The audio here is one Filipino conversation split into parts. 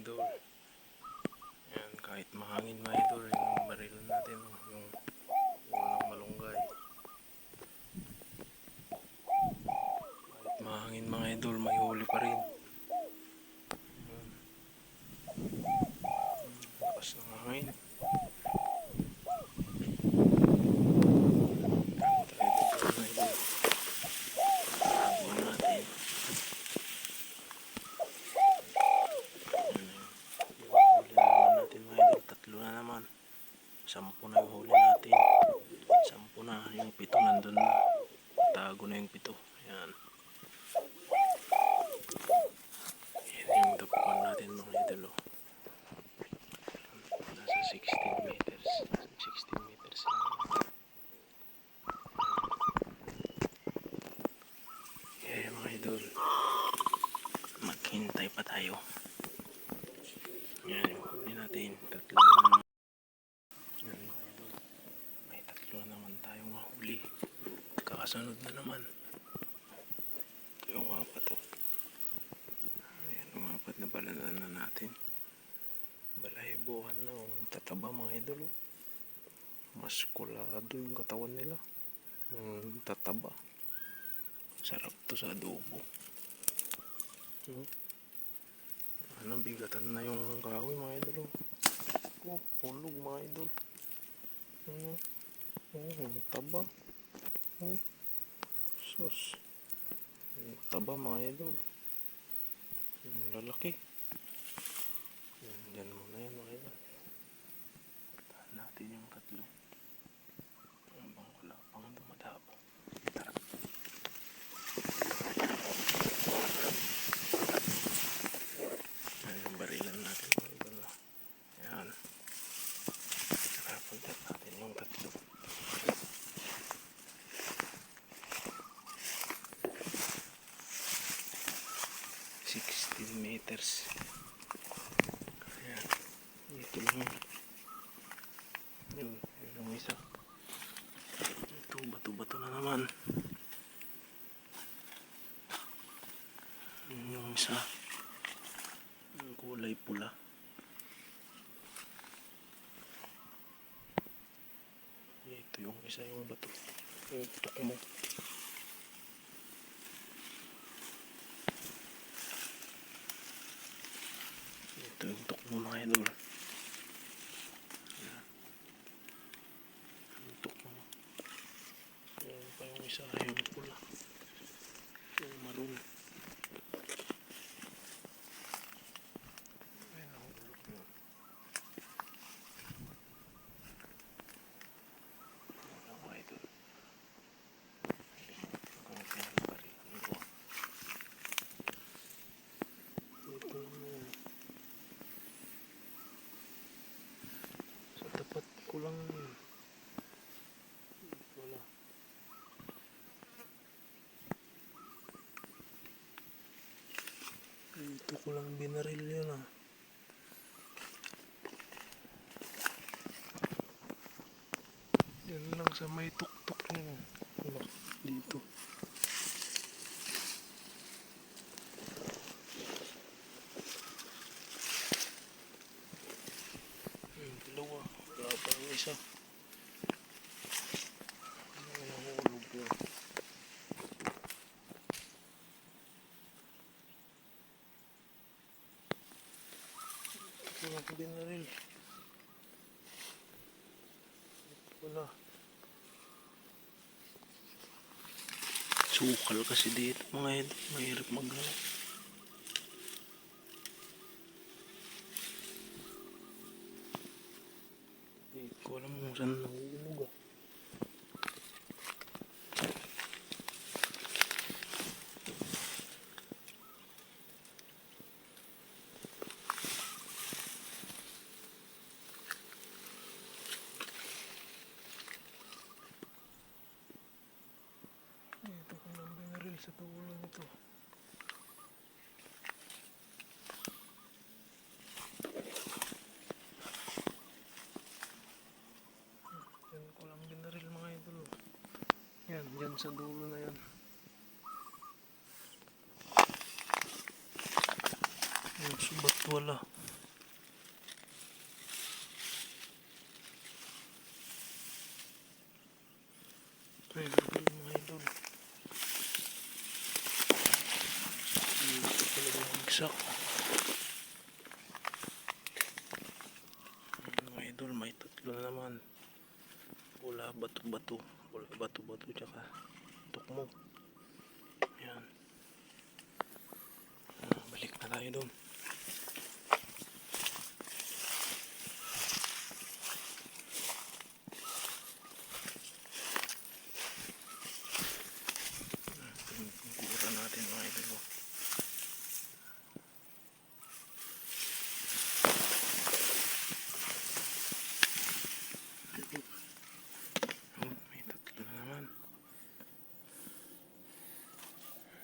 idol. Yan, kahit mahangin mga idol, yung baril natin, yung ulang malunggay. Kahit mahangin mga idol, may huli pa rin. Lakas ng hangin. Sampu na yung huli natin. Sampu na. Yung 7 nandun na. Tago na yung 7. Ayan. Yan yung tapukan natin mga idol. Nasa 16 meters. 16 meters lang. Okay mga idol. Maghintay pa tayo. Yan yung huli natin. 3 na. Yan mga idol. May 3 na naman tayong mahuli. Kakasunod na naman. Ito yung 4. Ayan yung 4 na balalan na natin. Balahibuhan na. Tataba mga idol. Maskulado yung katawan nila. Tataba. Sarap to sa adobo. Ano, bigatan na yung kahoy mga idol. Pulog mga idol. Taba. Sus. Taba mga idol. Lalaki. Yan muna yan mga idol. Tahan natin yung 3. Habang wala pang dumadabo. Tara. Yan yung barilan natin mga idol. Yan. Saka puntat natin yung 3. 16 meters. Ayan. Ito lang. Yun yung isa. Ito, bato-bato na naman. Yun yung isa. Yung kulay pula. Ito yung isa, yung bato. Yung tutok mo. Ito yung tutok mo mga idol. Yung tutok mo. Yan pa yung isa, yung pula. Yung maroon. Ayan ang ulok mo. Ayan mga idol. Sa tapat ko lang wala. Dito ko lang binaril yun Yan lang sa may tuktok yun Wala dito. Dalawa. Wala pa yung isa. Nahulog yun. Ito lang binaril. Wala. Sukal kasi dito mga idol. Mahirap maghanap. Hindi ko alam kung saan nahulog Ito ko lang binaril sa tulo nito. Yan ko lang binaril mga idol. Yan, yan sa dulo na yan. Yung subat wala. bumagsak. Mga idol, may tatlo na naman. Pula bato-bato. Pula bato-bato tsaka tukmo. Ayan. Balik na tayo doon. Kukuha natin mga idol. May tatlo na naman.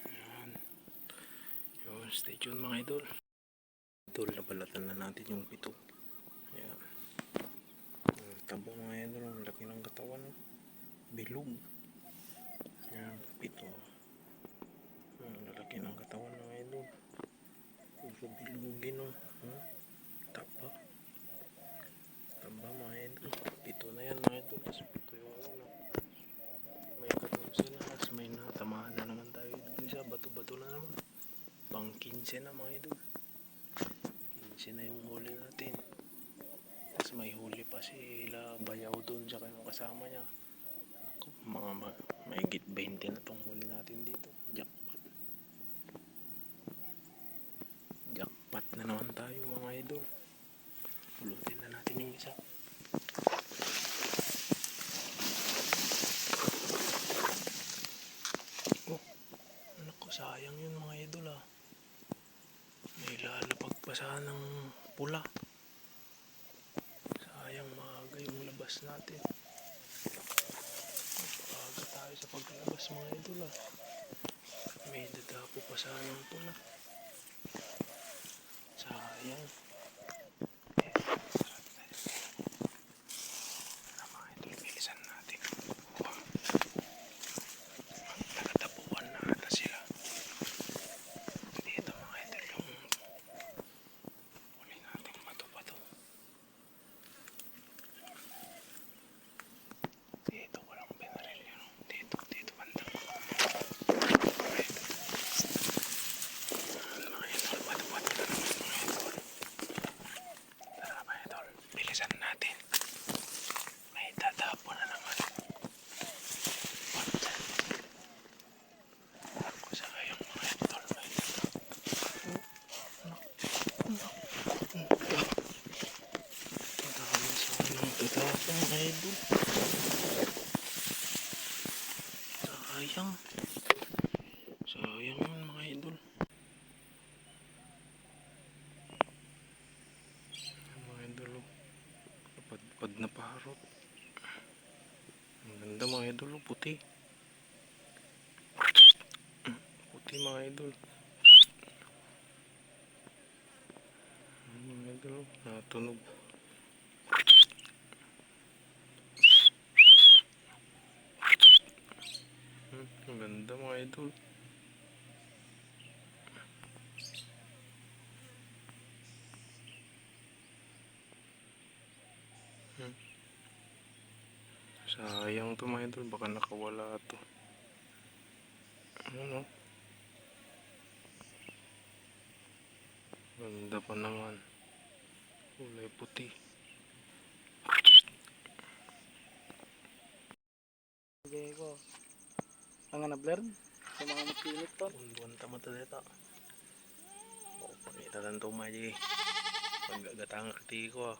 Ayan. Yun, stay tuned mga idol. Idol, nabalatan na natin yung pito. Ayan. Tabo mga idol, ang laki ng katawan. Bilog. Ayan, pito. Ang lalaki ng katawan mga idol. Puro bilugin o. Taba. Taba mga idol. Pito na yan mga idol. Tapos pito yung ano. May 14 na. Tapos may natamaan na naman tayo. Isa bato-bato na naman. Pang 15 na mga idol. 15 na yung huli natin. Tapos may huli pa sila Bayaw doon. Tsaka yung kasama niya. Ako, mga mahigit 20 na tong huli natin dito. Jackpot. Jackpot na naman tayo mga idol. Pulutin na natin yung isa. Oh, anak ko, sayang yun mga idol ah. May lalapag pa sana ng pula. Sayang, maaga yung labas natin. Maaga tayo sa paglalabas mga idol ah. May dadapo pa sana ng pula. Sayang. Mga idol, bilisan natin. Wow. Nagtatapuan na ata sila. Dito mga idol yung huli natin bato-bato. Dito walang binaril yun. Dito banda. Mga idol, bato-bato na naman mga idol. Tara mga idol, bilisan natin. May tatapo na naman. Ako sayang mga idol. May tatapo sayang tatapo mga idol. Sayang. Sayang yun mga idol. Mga idol, napadpad na parot. Ang ganda mga idol, puti. Puti mga idol. Mga idol, natunog. Ang ganda mga idol. Sayang to mga idol, baka nakawala to. Ano? Ganda pa naman. Kulay puti. Sige ko. Ang na-blur sa mga magpinit to. Buwan tama to dito. O, pakita lang to mga paggatang kati ko ah.